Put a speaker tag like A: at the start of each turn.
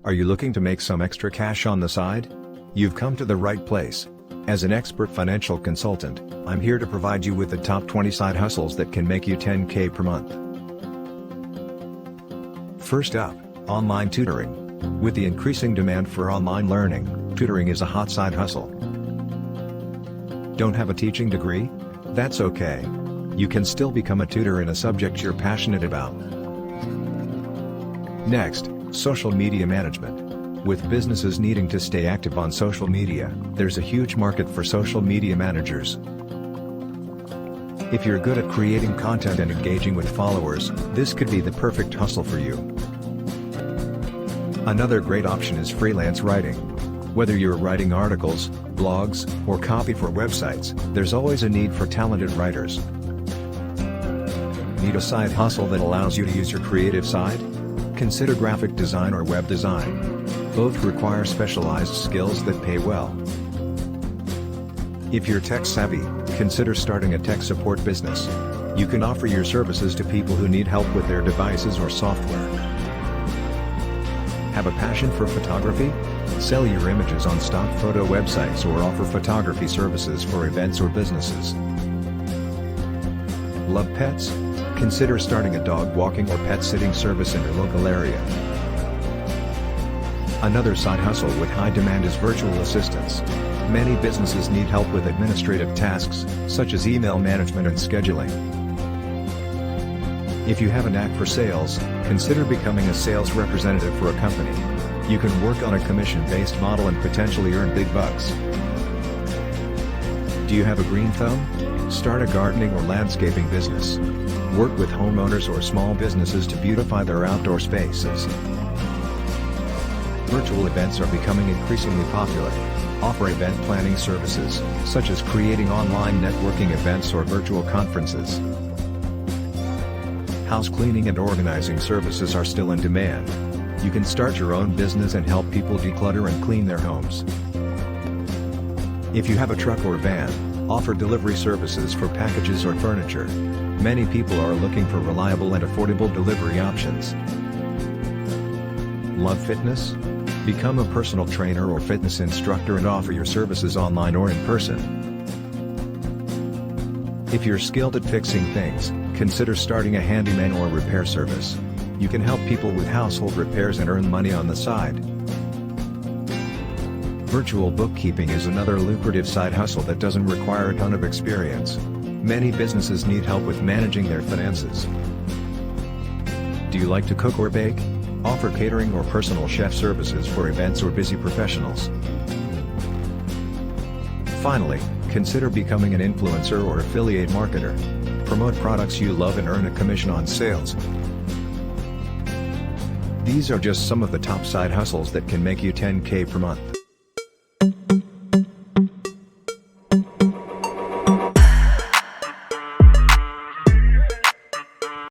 A: Are you looking to make some extra cash on the side? You've come to the right place. As an expert financial consultant, I'm here to provide you with the top 20 side hustles that can make you 10K per month. First up, online tutoring. With the increasing demand for online learning, tutoring is a hot side hustle. Don't have a teaching degree? That's okay. You can still become a tutor in a subject you're passionate about. Next, social media management. With businesses needing to stay active on social media, there's a huge market for social media managers. If you're good at creating content and engaging with followers, this could be the perfect hustle for you. Another great option is freelance writing. Whether you're writing articles, blogs, or copy for websites, there's always a need for talented writers. Need a side hustle that allows you to use your creative side? Consider graphic design or web design. Both require specialized skills that pay well. If you're tech savvy, consider starting a tech support business. You can offer your services to people who need help with their devices or software. Have a passion for photography? Sell your images on stock photo websites or offer photography services for events or businesses. Love pets? Consider starting a dog walking or pet sitting service in your local area. Another side hustle with high demand is virtual assistants. Many businesses need help with administrative tasks, such as email management and scheduling. If you have a knack for sales, consider becoming a sales representative for a company. You can work on a commission-based model and potentially earn big bucks. Do you have a green thumb? Start a gardening or landscaping business. Work with homeowners or small businesses to beautify their outdoor spaces. Virtual events are becoming increasingly popular. Offer event planning services, such as creating online networking events or virtual conferences. House cleaning and organizing services are still in demand. You can start your own business and help people declutter and clean their homes. If you have a truck or van, offer delivery services for packages or furniture. Many people are looking for reliable and affordable delivery options. Love fitness? Become a personal trainer or fitness instructor and offer your services online or in person. If you're skilled at fixing things, consider starting a handyman or repair service. You can help people with household repairs and earn money on the side. Virtual bookkeeping is another lucrative side hustle that doesn't require a ton of experience. Many businesses need help with managing their finances. Do you like to cook or bake? Offer catering or personal chef services for events or busy professionals. Finally, consider becoming an influencer or affiliate marketer. Promote products you love and earn a commission on sales. These are just some of the top side hustles that can make you 10K per month.